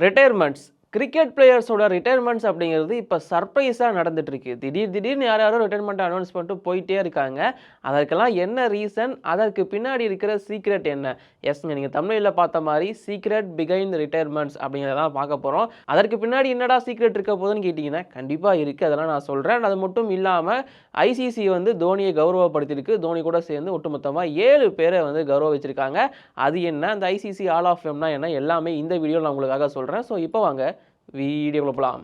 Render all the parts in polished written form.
ரிட்டயர்மெண்ட்ஸ் cricket பிளேயர்ஸோட ரிட்டயர்மெண்ட்ஸ் அப்படிங்கிறது இப்போ சர்ப்ரைஸாக நடந்துட்டு இருக்கு. திடீர்னு யாரோ ரிட்டயர்மெண்ட் அனௌன்ஸ் பண்ணிட்டு போயிட்டே இருக்காங்க. அதற்கெல்லாம் என்ன ரீசன்? அதற்கு பின்னாடி இருக்கிற சீக்ரெட் என்ன? எஸ்ங்க, நீங்கள் தமிழில் பார்த்த மாதிரி சீக்ரெட் பிஹைண்ட் ரிட்டயர்மெண்ட்ஸ் அப்படிங்கிறதான் பார்க்க போகிறோம். அதற்கு பின்னாடி என்னடா சீக்ரெட் இருக்க போகுதுன்னு கேட்டிங்கன்னா கண்டிப்பாக இருக்குது. அதெல்லாம் நான் சொல்கிறேன். அது மட்டும் இல்லாமல் ஐசிசி வந்து தோனியை கௌரவப்படுத்தியிருக்கு. தோனி கூட சேர்ந்து ஒட்டுமொத்தமாக 7 பேரை வந்து கௌரவிச்சிருக்காங்க. அது என்ன, அந்த ஐசிசி ஆல் ஆஃப் ஃபேம்னா என்ன, எல்லாமே இந்த வீடியோவில் நான் உங்களுக்காக சொல்கிறேன். ஸோ இப்போ வாங்க வீடியோக்குள்ள போகலாம்.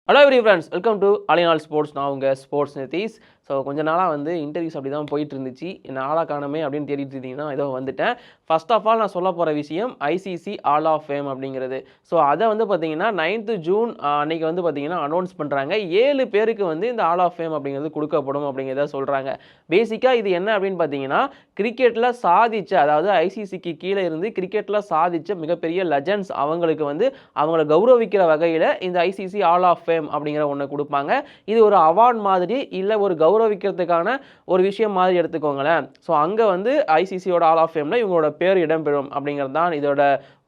Hello every friends, welcome to all in all sports. நான் உங்கள் ஸ்போர்ட்ஸ் நிதிஷ். ஸோ கொஞ்ச நாளாக வந்து இன்டர்வியூஸ் அப்படி தான் போயிட்டு இருந்துச்சு. நாளாக காணமே அப்படின்னு தேடிட்டு இருந்தீங்கன்னா ஏதோ வந்துட்டேன். ஃபர்ஸ்ட் ஆஃப் ஆல் நான் சொல்ல போகிற விஷயம் ஐசிசி ஆல் ஆஃப் ஃபேம் அப்படிங்கிறது. ஸோ அதை வந்து பார்த்தீங்கன்னா 9th ஜூன் அன்னைக்கு வந்து பார்த்தீங்கன்னா அனௌன்ஸ் பண்ணுறாங்க. 7 பேருக்கு வந்து இந்த ஆல் ஆஃப் ஃபேம் அப்படிங்கிறது கொடுக்கப்படும் அப்படிங்கிறத சொல்கிறாங்க. பேசிக்காக இது என்ன அப்படின்னு பார்த்தீங்கன்னா, கிரிக்கெட்டில் சாதிச்ச, அதாவது ஐசிசிக்கு கீழே இருந்து கிரிக்கெட்டில் சாதிச்ச மிகப்பெரிய லெஜண்ட்ஸ் அவங்களுக்கு வந்து அவங்கள கௌரவிக்கிற வகையில் இந்த ஐசிசி ஆல் ஆஃப் ஃபேம் அப்படிங்கிற ஒன்று கொடுப்பாங்க. இது ஒரு அவார்ட் மாதிரி இல்லை ஒரு கௌரவிக்கிறதுக்கான ஒரு விஷயம் மாதிரி எடுத்துக்கோங்களேன். ஸோ அங்கே வந்து ஐசிசியோட ஆல் ஆஃப் ஃபேமில் இவங்களோட பேர் இடம்பெறும் அப்படிங்கிறது தான் இதோட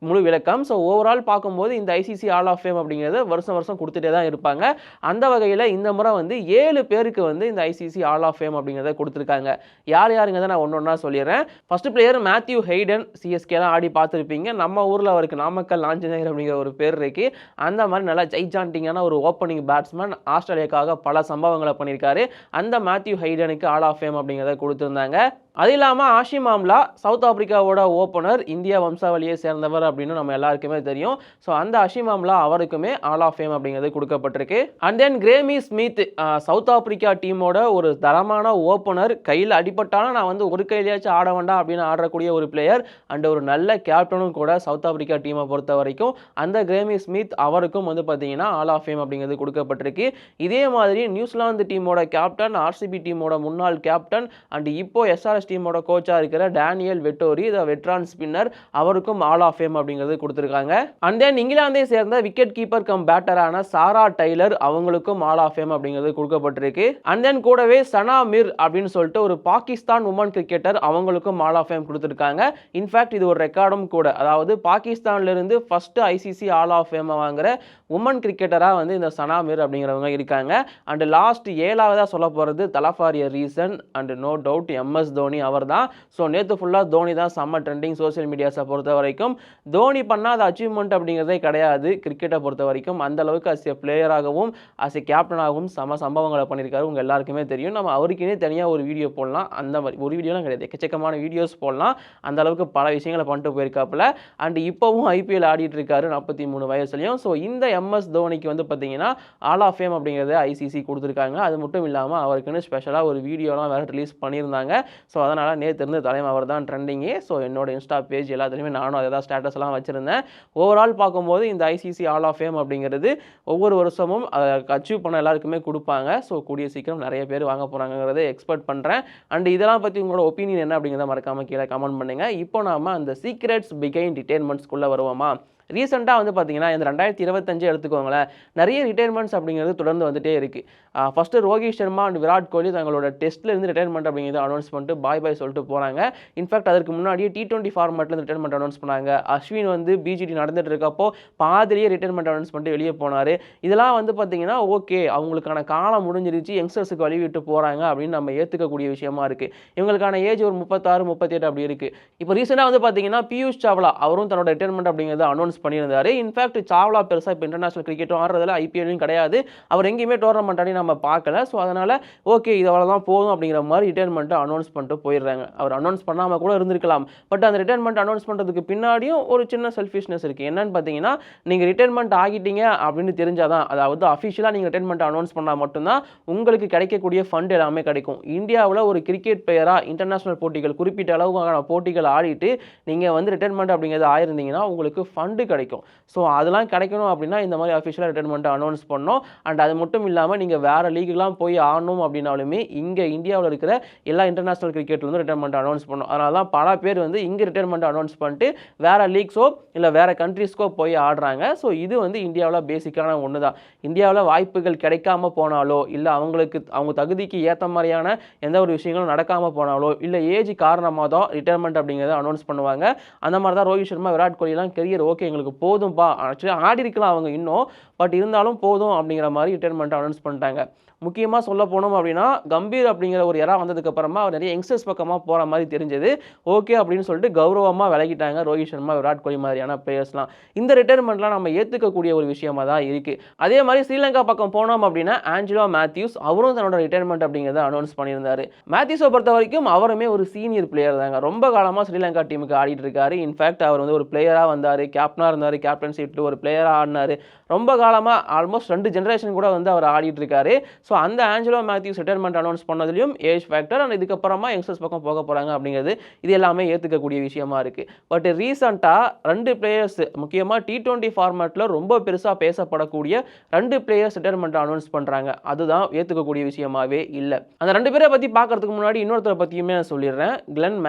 முழு விளக்கம். ஸோ ஓவரால் பார்க்கும்போது இந்த ஐசிசி ஆல் ஆஃப் ஃபேம் அப்படிங்கிறது வருஷம் கொடுத்துட்டே தான் இருப்பாங்க. அந்த வகையில் இந்த முறை வந்து 7 பேருக்கு வந்து இந்த ஐசிசி ஆல் ஆஃப் ஃபேம் அப்படிங்கிறத கொடுத்துருக்காங்க. யாருங்கிறத நான் ஒன்று ஒன்றா சொல்லிடுறேன். First player Matthew Hayden. சிஎஸ்கேலாம் ஆடி பார்த்துருப்பீங்க. நம்ம ஊரில் அவருக்கு நாமக்கல் ஆஞ்சநேயர் அப்படிங்கிற ஒரு பேர் இருக்குது. அந்த மாதிரி நல்லா ஜெய்ஜாண்டிங்கான ஒரு ஓப்பனிங் பேட்ஸ்மேன். ஆஸ்திரேலியாவுக்காக பல சம்பவங்களை பண்ணியிருக்காரு. அந்த மேத்யூ ஹெய்டனுக்கு ஆல் ஆஃப் ஃபேம் அப்படிங்கிறத கொடுத்துருந்தாங்க. அது இல்லாமல் ஆஷிம் ஆம்லா, சவுத் ஆப்பிரிக்காவோட ஓப்பனர், இந்தியா வம்சாவளியை சேர்ந்தவர் அப்படின்னு நம்ம எல்லாருக்குமே தெரியும். ஸோ அந்த ஆஷிம் ஆம்லா அவருக்குமே ஆல் ஆஃப் ஃபேம் அப்படிங்கிறது கொடுக்கப்பட்டிருக்கு. And then Graeme Smith, South Africa டீமோட ஒரு தரமான ஓப்பனர். கையில் அடிபட்டாலும் நான் வந்து ஒரு கையிலேயாச்சும் ஆட வேண்டாம் அப்படின்னு ஆடக்கூடிய ஒரு பிளேயர் அண்ட் ஒரு நல்ல கேப்டனும் கூட சவுத் ஆப்பிரிக்கா டீமை பொறுத்த வரைக்கும். அந்த கிரேமி ஸ்மித் அவருக்கும் வந்து பார்த்தீங்கன்னா ஆல் ஆஃப் ஃபேம் அப்படிங்கிறது கொடுக்கப்பட்டிருக்கு. இதே மாதிரி நியூசிலாந்து டீமோட கேப்டன், ஆர்சிபி டீமோட முன்னாள் கேப்டன் அண்ட் இப்போ எஸ்ஆர்எஸ் டீமோட கோச்சா இருக்கிற டேனியல் வெட்டோரி, த வெட்ரான் ஸ்பின்னர், அவருக்கும் ஆல் ஆஃப் ஃபேம் அப்படிங்கிறது கொடுத்துருக்காங்க. அண்ட் தென் இங்கிலாந்தை சேர்ந்த விக்கெட் கீப்பர் கம் பேட்டரான சாரா டைலர், அவங்களுக்கும் ஆல் ஆஃப் ஃபேம் அப்படிங்கிறது கொடுக்கப்பட்டிருக்கு. அண்ட் தென் கூடவே சனா மிர் அப்படின்னு சொல்லிட்டு ஒரு பாகிஸ்தான் உமன் கிரிக்கெட்டர், அவங்களுக்கும் ஆல் ஆஃப் ஃபேம் கொடுத்துருக்காங்க. இன்ஃபேக்ட் இது ஒரு ரெக்கார்டும் கூட. அதாவது பாகிஸ்தான்ல இருந்து first ICC hall of fame வாங்குற உமன் கிரிக்கெட்டராக வந்து இந்த சனா மிர் அப்படிங்கிறவங்க இருக்காங்க. அண்ட் லாஸ்ட் 7ஆவதாக சொல்ல போகிறது தலஃபார் a reason and no doubt MS Dhoni அவர் தான். ஸோ நேற்று ஃபுல்லாக தோனி தான் செம்ம ட்ரெண்டிங் சோசியல் மீடியாஸை பொறுத்த வரைக்கும். தோனி பண்ணாத அச்சீவ்மெண்ட் அப்படிங்கிறதே கிடையாது கிரிக்கெட்டை பொறுத்த வரைக்கும். அந்த அளவுக்கு அஸ் எ பிளேயராகவும் அஸ் எ கேப்டனாகவும் செம சம்பவங்களை பண்ணியிருக்காரு. உங்கள் எல்லாருக்குமே தெரியும். நம்ம அவருக்குனே தனியாக ஒரு வீடியோ போடலாம். அந்த மாதிரி ஒரு வீடியோலாம் கிடையாது, எக்கச்சக்கமான வீடியோஸ் போடலாம். அந்த அளவுக்கு பல விஷயங்களை பண்ணிட்டு போயிருக்காப்புல. அண்ட் இப்போவும் ஐபிஎல் ஆடிட்டு இருக்காரு 43 வயசுலையும். ஸோ இந்த எம்எஸ் தோனிக்கு வந்து பார்த்தீங்கன்னா ஆல் ஆஃப் ஃபேம் அப்படிங்கிறத ஐசிசி கொடுத்துருக்காங்க. அது மட்டும் இல்லாமல் அவருக்குன்னு ஸ்பெஷலாக ஒரு வீடியோலாம் வேறு ரிலீஸ் பண்ணியிருந்தாங்க. ஸோ அதனால் நேற்று இருந்து தலைமை அவர் தான் ட்ரெண்டிங்கே. ஸோ என்னோட இன்ஸ்டா பேஜ் எல்லாத்துலேயுமே நானும் அதை தான் ஸ்டேட்டஸ்லாம் வச்சுருந்தேன். ஓவரால் பார்க்கும்போது இந்த ஐசிசி ஆல் ஆஃப் ஃபேம் அப்படிங்கிறது ஒவ்வொரு வருஷமும் அதை அச்சீவ் பண்ண எல்லாருக்குமே கொடுப்பாங்க. ஸோ கூடிய சீக்கிரம் நிறைய பேர் வாங்க போகிறாங்கிறத எக்ஸ்பெக்ட் பண்ணுறேன். அண்ட் இதெல்லாம் பற்றி உங்களோட ஒப்பீனியன் என்ன அப்படிங்கிறத மறக்காமல் கீழே கமெண்ட் பண்ணுங்கள். இப்போ நாம அந்த சீக்ரெட்ஸ் பிஹைண்ட் ரிட்டயர்மெண்ட்ஸ்குள்ளே வருவோமா? ரீசெண்டாக வந்து பார்த்தீங்கன்னா இந்த 2025 எடுத்துக்கோங்களேன், நிறைய ரிட்டையர்மெண்ட்ஸ் அப்படிங்கிறது தொடர்ந்து வந்துட்டே இருக்குது. ஃபஸ்ட்டு ரோஹித் சர்மா அண்ட் விராட் கோலி தங்களோட டெஸ்ட்லேருந்து ரிட்டையர்மெண்ட் அப்படிங்கிறது அனௌன்ஸ் பண்ணிட்டு பாய் சொல்லிட்டு போகிறாங்க. இன்ஃபேக்ட் அதற்கு முன்னாடியே T20 ஃபார்மேட்லேருந்து ரிட்டையர்மெண்ட் அனௌன்ஸ் பண்ணாங்க. அஸ்வின் வந்து பிஜிடி நடந்துட்டு இருக்கப்போ பாதிலேயே ரிட்டையர்மெண்ட் அனௌன்ஸ் பண்ணிட்டு வெளியே போனார். இதெல்லாம் வந்து பார்த்தீங்கன்னா ஓகே, அவங்களுக்கான காலம் முடிஞ்சிருச்சு, யங்ஸ்டர்ஸுக்கு வழி விட்டு போகிறாங்க அப்படின்னு நம்ம ஏற்றுக்கக்கூடிய விஷயமா இருக்குது. இவங்களுக்கான ஏஜ் ஒரு 36, 38 அப்படி இருக்குது. இப்போ ரீசெண்டாக வந்து பார்த்தீங்கன்னா பியூஷ் சாவ்லா அவரும் தன்னோட ரிட்டையர்மெண்ட் அப்படிங்கிறத அனௌன்ஸ் பண்ணியிருந்தாரு. இன்ஃபேக்ட் சாவ்லா பெருசாக இப்போ இன்டர்நேஷனல் கிரிக்கெட்டும் ஆடுறதில்ல, ஐபிஎல்லும் கிடையாது, அவர் எங்கேயுமே டோர்னமெண்ட் ஆடி நம்ம பார்க்கல. ஸோ அதனால் ஓகே இது அவ்வளோதான் போதும் அப்படிங்கிற மாதிரி ரிட்டையர்மெண்ட்டை அனௌன்ஸ் பண்ணிட்டு போயிடுறாங்க. அவர் அனௌன்ஸ் பண்ணாமல் கூட இருந்திருக்கலாம். பட் அந்த ரிட்டையர்மெண்ட் அனௌன்ஸ் பண்ணுறதுக்கு பின்னாடியும் ஒரு சின்ன செல்ஃபிஷ்னஸ் இருக்குது. என்னன்னு பார்த்தீங்கன்னா, நீங்கள் ரிட்டையர்மெண்ட் ஆகிட்டீங்க அப்படின்னு தெரிஞ்சாதான், அதாவது அஃபிஷியலாக நீங்கள் ரிட்டையர்மெண்ட் அனௌன்ஸ் பண்ணால் மட்டும்தான் உங்களுக்கு கிடைக்கக்கூடிய ஃபண்ட் எல்லாமே கிடைக்கும். இந்தியாவில் ஒரு கிரிக்கெட் பிளேயராக இன்டர்நேஷனல் போட்டிகள், குறிப்பிட்ட அளவுக்கான போட்டிகள் ஆடிட்டு நீங்கள் வந்து ரிட்டையர்மெண்ட் அப்படிங்கிறது ஆயிருந்தீங்கன்னா உங்களுக்கு ஃபண்டு கிடைக்கும். ஸோ அதெல்லாம் கிடைக்கணும் அப்படின்னா இந்த மாதிரி அஃபிஷியலாக ரிட்டைர்மெண்ட்டை அனௌன்ஸ் பண்ணணும். அண்ட் அது மட்டும் இல்லாமல் நீங்கள் வேறு லீக்லாம் போய் ஆடணும் அப்படின்னாலுமே இங்கே இந்தியாவில் இருக்கிற எல்லா இன்டர்நேஷனல் கிரிக்கெட்லேருந்து ரிட்டைர்மெண்ட் அனௌன்ஸ் பண்ணணும். அதனால தான் பல பேர் வந்து இங்கே ரிட்டைர்மெண்ட் அனௌன்ஸ் பண்ணிட்டு வேறு லீக்ஸோ இல்லை வேறு கண்ட்ரீஸ்க்கோ போய் ஆடுறாங்க. ஸோ இது வந்து இந்தியாவில் பேசிக்கான ஒன்று தான். இந்தியாவில் வாய்ப்புகள் கிடைக்காம போனாலோ இல்லை அவங்க தகுதிக்கு ஏற்ற மாதிரியான எந்த ஒரு விஷயங்களும் நடக்காமல் போனாலோ இல்லை ஏஜ் காரணமாக தான் ரிட்டைர்மெண்ட் அப்படிங்கிறத அனௌன்ஸ் பண்ணுவாங்க. அந்த மாதிரி தான் ரோஹித் சர்மா, விராட் கோலிலாம் கெரியர் ஓகே எங்களுக்கு போதும்பா, ஆக்சுவலி ஆடி இருக்கலாம் அவங்க இன்னும், பட் இருந்தாலும் போதும் அப்படிங்கிற மாதிரி ரிட்டைர்மெண்ட் அனௌன்ஸ் பண்ணிட்டாங்க. முக்கியமாக சொல்ல போனோம் அப்படின்னா கம்பீர் அப்படிங்கிற ஒரு இடம் வந்ததுக்கப்புறமா அவர் நிறைய யங்ஸ்டர்ஸ் பக்கமாக போகிற மாதிரி தெரிஞ்சது. ஓகே அப்படின்னு சொல்லிட்டு கௌரவமாக விலகிட்டாங்க ரோஹித் சர்மா, விராட் கோலி மாதிரியான பிளேயர்ஸ்லாம். இந்த ரிட்டைர்மெண்ட்லாம் நம்ம ஏற்றுக்கக்கூடிய ஒரு விஷயமா தான் இருக்குது. அதே மாதிரி ஸ்ரீலங்கா பக்கம் போனோம் அப்படின்னா ஆஞ்சலோ மேத்யூஸ் அவரும் தன்னோட ரிட்டைர்மெண்ட் அப்படிங்கிறத அனௌன்ஸ் பண்ணியிருந்தார். மேத்யூஸை பொறுத்த வரைக்கும் அவருமே ஒரு சீனியர் பிளேயர் தாங்க. ரொம்ப காலமாக ஸ்ரீலங்கா டீமுக்கு ஆடிட்டு இருக்காரு. இன்ஃபேக்ட் அவர் வந்து ஒரு பிளேயராக வந்தார், கேப்டனாக இருந்தார், கேப்டன்ஷிப்ல ஒரு பிளேயராக ஆடினார். ரொம்ப காலமாக ஆல்மோஸ்ட் 2 ஜென்ரேஷன் கூட வந்து அவர் ஆடிட்டு இருக்காரு. ஸோ அந்த ஆஞ்சலோ மேத்யூஸ் ரிட்டைர்மெண்ட் அனௌன்ஸ் பண்ணதுலையும் ஏஜ் ஃபேக்டர் அண்ட் இதுக்கப்புறமா யங்ஸ்டர்ஸ் பக்கம் போக போகிறாங்க அப்படிங்கிறது இது எல்லாமே ஏற்றுக்கக்கூடிய விஷயமா இருக்குது. பட் ரீசெண்டாக 2 பிளேயர்ஸ் முக்கியமாக T20 ஃபார்மேட்டில் ரொம்ப பெருசாக பேசப்படக்கூடிய 2 பிளேயர்ஸ் ரிட்டைர்மெண்ட் அனௌன்ஸ் பண்ணுறாங்க. அதுதான் ஏற்றுக்கக்கூடிய விஷயமாவே இல்லை. அந்த 2 பேரை பற்றி பார்க்கறதுக்கு முன்னாடி இன்னொருத்தரை பற்றியுமே நான் சொல்லிடுறேன். கிளென்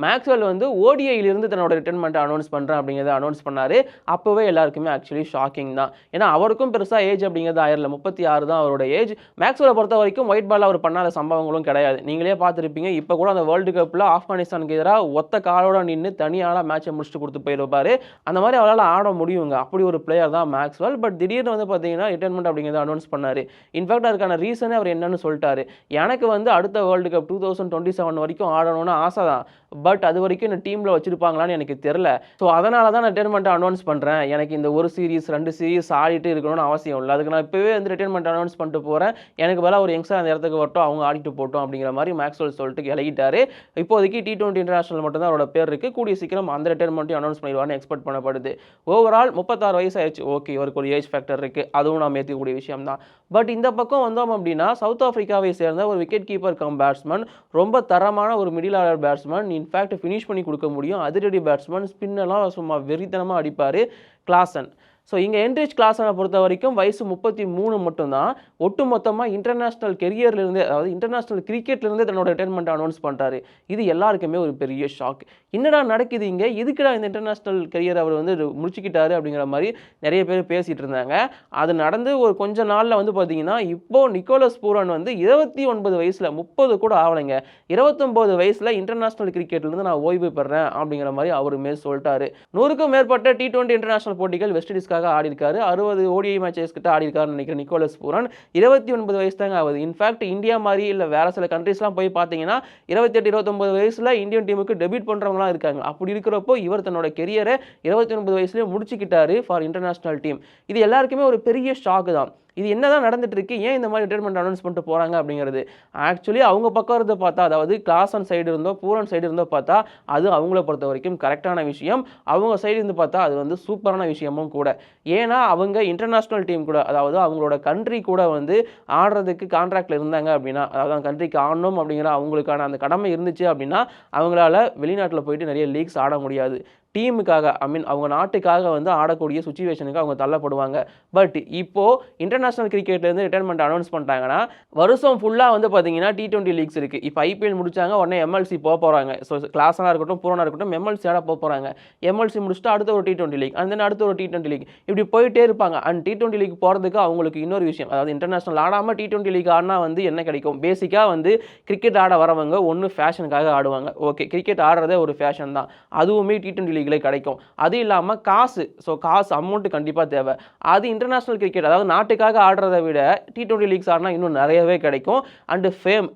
மேக்ஸ்வெல் வந்து ஓடிஐயிலிருந்து தன்னோட ரிட்டைர்மெண்ட் அனௌன்ஸ் பண்ணுறேன் அப்படிங்கிறத அனௌன்ஸ் பண்ணார். அப்போவே எல்லாருக்குமே ஆக்சுவலி ஷாக்கிங் தான். ஏன்னா அவருக்கும் பெருசாக ஏஜ் அப்படிங்கிறது ஆயிரல, 36 தான் அவரோட ஏஜ். மேக்ஸ்வெலை பொறுத்த வரைக்கும் ஒயிட் பால் அவர் பண்ணாத சம்பவங்களும் கிடையாது. நீங்களே பார்த்துருப்பீங்க, இப்போ கூட அந்த வேர்ல்டு கப்பில் ஆப்கானிஸ்தானுக்கு எதிராக ஒத்த காலோட நின்று தனியால மேட்சை முடிச்சுட்டு கொடுத்து போயிருப்பாரு. அந்த மாதிரி அவரால் ஆட முடியுங்க. அப்படி ஒரு பிளேயர் தான் மேக்ஸ்வெல். பட் திடீர்னு வந்து பார்த்தீங்கன்னா ரிட்டைர்மெண்ட் அப்படிங்கிறத அனௌன்ஸ் பண்ணார். இன்ஃபேக்ட் அதுக்கான ரீசனே அவர் என்னன்னு சொல்லிட்டாரு. எனக்கு வந்து அடுத்த வேர்ல்டு கப் 2027 வரைக்கும் ஆடணும்னு ஆசை தான். பட் அது வரைக்கும் இந்த டீமில் வச்சிருப்பாங்களான்னு எனக்கு தெரியல. ஸோ அதனால தான் நான் ரிட்டைர்மெண்ட்டை அனௌன்ஸ் பண்ணுறேன். எனக்கு இந்த ஒரு சீரீஸ் 2 சீரீஸ் ஆடிட்டு இருக்கணும்னு அவசியம் இல்லை. அதுக்கு நான் இப்போவே வந்து ரிட்டைர்மெண்ட் அனௌன்ஸ் பண்ணிட்டு போகிறேன். எனக்கு பதிலாக ஒரு யங்ஸ்டர் அந்த இடத்துக்கு வரட்டும், அவங்க ஆடிட்டு போட்டோம் அப்படிங்கிற மாதிரி மேக்ஸ்வெல் சொல்லிட்டு இறங்கிட்டாரு. இப்போதைக்கு T20 இன்டர்நேஷனல் மட்டும் தான் அவரோட பேர் இருக்குது. கூடிய சீக்கிரம் அந்த ரிட்டைர்மெண்ட்டையும் அனௌன்ஸ் பண்ணிடுவார்னு எக்ஸ்பெக்ட் பண்ணப்படுது. ஓவரால் 36 வயசு ஆயிடுச்சு. ஓகே, இவருக்கு ஒரு ஏஜ் ஃபேக்டர் இருக்குது, அதுவும் நாம் ஏற்றுக்கக்கூடிய விஷயம் தான். பட் இந்த பக்கம் வந்தோம் அப்படின்னா சவுத் ஆஃப்ரிக்காவை சேர்ந்த ஒரு விக்கெட் கீப்பர் கம் பேட்ஸ்மேன், ரொம்ப தரமான ஒரு middle order batsman, in fact finish பண்ணி கொடுக்க முடியும், அதிரடி பேட்ஸ்மேன், ஸ்பின்னெல்லாம் சும்மா வெறித்தனமாக அடிப்பார், கிளாசன். ஸோ இங்கே என்ரிச் கிளாசனை பொறுத்த வரைக்கும் வயசு 33 மட்டும்தான். ஒட்டு மொத்தமாக இன்டர்நேஷ்னல் கெரியர்லேருந்தே, அதாவது இன்டர்நேஷ்னல் கிரிக்கெட்லேருந்தே தன்னோட ரிட்டைர்மெண்ட் அனௌன்ஸ் பண்ணுறாரு. இது எல்லாருக்குமே ஒரு பெரிய ஷாக். என்னடா நடக்குது இங்கே, எதுக்குடா இந்த இன்டர்நேஷ்னல் கெரியர் அவர் வந்து முடிச்சுக்கிட்டாரு அப்படிங்கிற மாதிரி நிறைய பேர் பேசிகிட்டு இருந்தாங்க. அது நடந்து ஒரு கொஞ்ச நாளில் வந்து பார்த்தீங்கன்னா இப்போது நிக்கோலஸ் பூரன் வந்து 29 வயசில், 30 கூட ஆகலைங்க, 29 வயசில் இன்டர்நேஷ்னல் கிரிக்கெட்லேருந்து நான் ஓய்வு பெறேன் அப்படிங்கிற மாதிரி அவருமே சொல்லிட்டாரு. 100க்கும் மேற்பட்ட T20 இன்டர்நேஷ்னல் போட்டிகள் வெஸ்ட் இண்டீஸ் ஆடி இருக்காரு. 60 ODI மேட்சஸ் கிட்ட ஆடி இருக்காருன்னு நினைக்கிறேன் நிக்கோலஸ் பூரன். 29 வயசு தாங்க ஆகுது. இன்ஃபேக்ட் இந்தியா மாதிரி இல்லை வேற சில கண்ட்ரீஸ்லாம் போய் பார்த்தீங்கன்னா 28, 29 வயசுல இந்தியன் டீமுக்கு டெபியூட் பண்றவங்களாம் இருக்காங்க. அப்படி இருக்கிறப்போ இவர் தன்னோட கெரியரை 29 வயசுலேயே முடிச்சுக்கிட்டாரு ஃபார் இன்டர்நேஷனல் டீம். இது எல்லாருக்குமே ஒரு பெரிய ஷாக்கு தான். இது என்னதான் நடந்துட்டு இருக்கு, ஏன் இந்த மாதிரி ரிட்டைர்மெண்ட் அனௌன்ஸ் பண்ணிட்டு போறாங்க அப்படிங்கிறது. ஆக்சுவலி அவங்க பக்கம் இருந்து பார்த்தா, அதாவது கிளாசன் சைடு இருந்தோ பூரன் சைடு இருந்தோ பார்த்தா அது அவங்கள பொறுத்த வரைக்கும் கரெக்டான விஷயம். அவங்க சைடு இருந்து பார்த்தா அது வந்து சூப்பரான விஷயமும் கூட. ஏன்னா அவங்க இன்டர்நேஷ்னல் டீம் கூட, அதாவது அவங்களோட கண்ட்ரி கூட வந்து ஆடுறதுக்கு கான்ட்ராக்டில் இருந்தாங்க அப்படின்னா, அதாவது அந்த கண்ட்ரிக்கு ஆடணும் அப்படிங்கிற அவங்களுக்கான அந்த கடமை இருந்துச்சு அப்படின்னா அவங்களால வெளிநாட்டில் போயிட்டு நிறைய லீக்ஸ் ஆட முடியாது. டீமுக்காக, அவங்க நாட்டுக்காக வந்து ஆடக்கூடிய சுச்சுவேஷனுக்கு அவங்க தள்ளப்படுவாங்க. பட் இப்போது இன்டர்நேஷனல் கிரிக்கெட்லேருந்து ரிட்டைர்மெண்ட் அனௌன்ஸ் பண்ணிட்டாங்கன்னா வருஷம் ஃபுல்லாக வந்து பார்த்தீங்கன்னா T20 லீக்ஸ் இருக்குது. இப்போ IPL முடிச்சாங்க, உடனே MLC போக போகிறாங்க. ஸோ கிளாஸனாக இருக்கட்டும், பூரனாக இருக்கட்டும், MLC ஆட போக போகிறாங்க. MLC முடிச்சுட்டு அடுத்த ஒரு T20 லீக், அந்த அடுத்த ஒரு T20 லீக், இப்படி போயிட்டே இருப்பாங்க. அண்ட் T20 லீக் போகிறதுக்கு அவங்களுக்கு இன்னொரு விஷயம், அதாவது இன்டர்நேஷனல் ஆடாமல் T20 லீக் ஆடினா வந்து என்ன கிடைக்கும், பேசிக்காக வந்து கிரிக்கெட் ஆட வரவங்க ஒன்று ஃபேஷனுக்காக ஆடுவாங்க. ஓகே, கிரிக்கெட் ஆடுறதே ஒரு ஃபேஷன் தான், அதுவுமே T20 லீக்ல கிடைக்கும். அது இல்லாமல் காசு, ஸோ காசு அமௌண்ட் கண்டிப்பாக தேவை. அது இன்டர்நேஷனல் கிரிக்கெட், அதாவது நாட்டுக்காக ஆடுறதை விட T20 லீக்ஸ் ஆடினா இன்னும் நிறையவே கிடைக்கும். அண்டு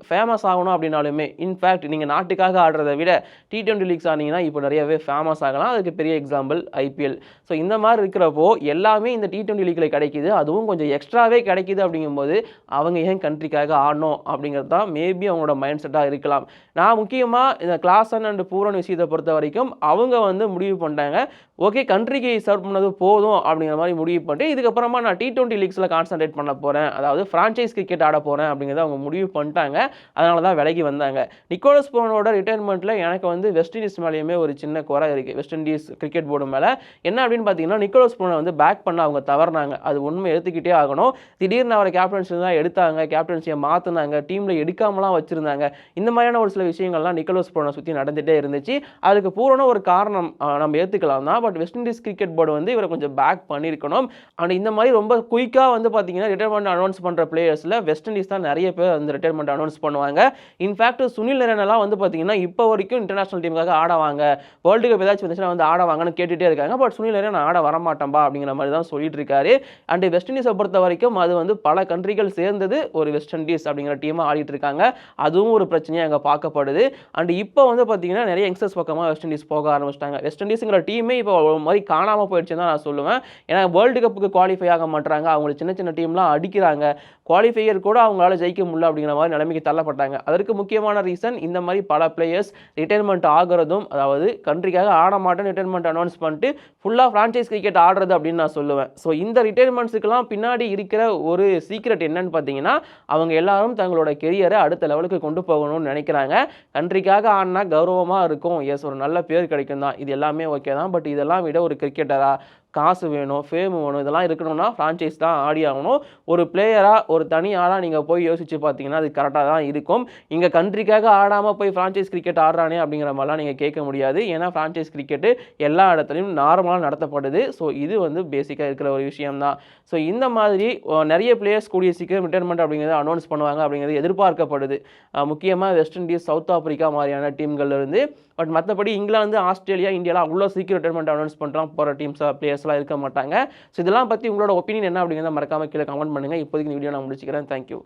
ஃபேமஸ் ஆகணும் அப்படின்னாலுமே, இன்ஃபேக்ட் நீங்கள் நாட்டுக்காக ஆடுறதை விட T20 லீக்ஸ் ஆனீங்கன்னா இப்போ நிறையவே ஃபேமஸ் ஆகலாம். அதுக்கு பெரிய எக்ஸாம்பிள் IPL. ஸோ இந்த மாதிரி இருக்கிறப்போ எல்லாமே இந்த T20 லீக்ல கிடைக்குது, அதுவும் கொஞ்சம் எக்ஸ்ட்ராவே கிடைக்குது. அப்படிங்கும்போது அவங்க ஏன் கண்ட்ரிக்காக ஆடணும் அப்படிங்கிறது தான் மேபி அவங்களோட மைண்ட் செட்டாக இருக்கலாம். நான் முக்கியமாக இந்த கிளாசன் அண்ட் பூரன் விஷயத்தை பொறுத்த வரைக்கும் அவங்க வந்து முடிவு பண்ணிட்டாங்க. ஓகே கண்ட்ரிக்கு சர்வ் பண்ணது போதும் அப்படிங்கிற மாதிரி முடிவு பண்ணிட்டு இதுக்கப்புறமா நான் T20 லீக்ஸில் கான்சன்ட்ரேட் பண்ண போகிறேன், அதாவது ஃப்ரான்ச்சைஸ் கிரிக்கெட் ஆட போகிறேன் அப்படிங்கிறத அவங்க முடிவு பண்ணிட்டாங்க. அதனால தான் விலகி வந்தாங்க. நிக்கோலஸ் பூரனோட ரிட்டையர்மெண்ட்டில் எனக்கு வந்து வெஸ்ட் இண்டீஸ் மேலேயுமே ஒரு சின்ன குறை இருக்குது, வெஸ்ட் இண்டீஸ் கிரிக்கெட் போர்டு மேலே. என்ன அப்படின்னு பார்த்தீங்கன்னா, நிக்கோலஸ் பூரனை வந்து பேக் பண்ண அவங்க தவறினாங்க, அது உண்மை எடுத்துக்கிட்டே ஆகணும். திடீர்னு அவரை கேப்டன்சி தான் எடுத்தாங்க, கேப்டன்சியை மாற்றினாங்க, டீமில் எடுக்காமலாம் வச்சுருந்தாங்க. இந்த மாதிரியான ஒரு சில விஷயங்கள்லாம் நிக்கோலஸ் பூரனை சுற்றி நடந்துகிட்டே இருந்துச்சு. அதுக்கு பூரண ஒரு காரணம் நம்ம ஏற்றுக்கலாம் தான். But west Indies cricket board வந்து இவரை கொஞ்சம் பேக் பண்ணியிருக்கணும். அண்ட் இந்த மாதிரி ரொம்ப குயிக்காக வந்து பார்த்தீங்கன்னா ரிட்டையர்மெண்ட் அனௌன்ஸ் பண்ணுற பிளேயர்ஸில் வெஸ்ட் இண்டீஸ் தான் நிறைய பேர் வந்து ரிட்டையர்மெண்ட் அனௌன்ஸ் பண்ணுவாங்க. இன்ஃபேக்ட் சுனில் நரேனெல்லாம் வந்து பார்த்தீங்கன்னா இப்போ வரைக்கும் இன்டர்நேஷனல் டீமுக்காக ஆடவாங்க, வேர்ல்டு கப் ஏதாச்சும் வந்துச்சுன்னா வந்து ஆடவாங்கன்னு கேட்டுகிட்டே இருக்காங்க. பட் சுனில் நரேன் ஆட வரமாட்டேன்பா அப்படிங்கிற மாதிரி தான் சொல்லிட்டு இருக்காரு. அண்ட் வெஸ்ட் இண்டீஸை பொறுத்த வரைக்கும் அது வந்து பல கண்ட்ரிகள் சேர்ந்தது ஒரு வெஸ்ட் இண்டீஸ் அப்படிங்கிற டீமாக ஆடிட்டு இருக்காங்க. அதுவும் ஒரு பிரச்சனையாக அங்கே பார்க்கப்படுது. அண்ட் இப்போ வந்து பார்த்தீங்கன்னா நிறைய யங்ஸ்டர்ஸ் பக்கமாக வெஸ்ட் இண்டீஸ் போக ஆரம்பிச்சிட்டாங்க. வெஸ்ட் இண்டீஸுங்கிற டீமே இப்போ ஒரு மாதிரி காணாமல் போயிடுச்சுன்னு தான் நான் சொல்லுவேன். ஏன்னா வேர்ல்டு கப்புக்கு குவாலிஃபை ஆக மாட்டாங்க, அவங்களுக்கு சின்ன சின்ன டீம்லாம் அடிக்கிறாங்க, குவாலிஃபையர் கூட அவங்களால ஜெயிக்க முடியல அப்படிங்கிற மாதிரி நிலைமைக்கு தள்ளப்பட்டாங்க. அதற்கு முக்கியமான ரீசன் இந்த மாதிரி பல பிளேயர்ஸ் ரிட்டையர்மெண்ட் ஆகிறதும், அதாவது கண்ட்ரிக்காக ஆட மாட்டேன்னு ரிட்டையர்மெண்ட் அனௌன்ஸ் பண்ணிட்டு ஃபுல்லாக ஃப்ரான்ச்சைஸ் கிரிக்கெட் ஆடுறது அப்படின்னு நான் சொல்லுவேன். ஸோ இந்த ரிட்டையர்மெண்ட்ஸுக்கெல்லாம் பின்னாடி இருக்கிற ஒரு சீக்ரெட் என்னன்னு பார்த்தீங்கன்னா, அவங்க எல்லாரும் தங்களோட கெரியரை அடுத்த லெவலுக்கு கொண்டு போகணும்னு நினைக்கிறாங்க. கண்ட்ரிக்காக ஆடினா கௌரவமாக இருக்கும், எஸ் ஒரு நல்ல பேர் கிடைக்கும் தான், இது எல்லாமே ஓகே தான். பட் இதெல்லாம் விட ஒரு கிரிக்கெட்டராக காசு வேணும், ஃபேம் வேணும், இதெல்லாம் இருக்கணும்னா ஃப்ரான்ச்சைஸ் தான் ஆடி ஆகணும். ஒரு பிளேயராக ஒரு தனி ஆளாக நீங்கள் போய் யோசிச்சு பார்த்தீங்கன்னா அது கரெக்டாக தான் இருக்கும். இங்கே கண்ட்ரிக்காக ஆடாமல் போய் ஃப்ரான்ச்சைஸ் கிரிக்கெட் ஆடுறானே அப்படிங்கிற மாதிரிலாம் நீங்கள் கேட்க முடியாது. ஏன்னா ஃப்ரான்ச்சைஸ் கிரிக்கெட்டு எல்லா இடத்துலையும் நார்மலாக நடத்தப்படுது. ஸோ இது வந்து பேசிக்காக இருக்கிற ஒரு விஷயம் தான். ஸோ இந்த மாதிரி நிறைய பிளேயர்ஸ் கூடிய சீக்கிரம் ரிட்டையர்மெண்ட் அப்படிங்கிறத அனௌன்ஸ் பண்ணுவாங்க அப்படிங்கிறது எதிர்பார்க்கப்படுது. முக்கியமாக வெஸ்ட் இண்டீஸ், சவுத் ஆப்பிரிக்கா மாதிரியான டீம்கள் இருந்து. பட் மற்றபடி இங்கிலாந்து, ஆஸ்திரேலியா, இந்தியாலாம் அவ்வளோ சீக்கிரம் ரிட்டையர்மெண்ட் அனௌன்ஸ் பண்ணுறான் போகிற டீம்ஸாக பிளேயர்ஸ்லாம் இருக்க மாட்டாங்க. ஸோ இதெல்லாம் பற்றி உங்களோட ஒப்பீனியன் என்ன அப்படிங்கிறத மறக்காமல் கீழே கமெண்ட் பண்ணுங்கள். இப்போதைக்கு இந்த வீடியோ நான் முடிச்சுக்கிறேன். தேங்க்யூ.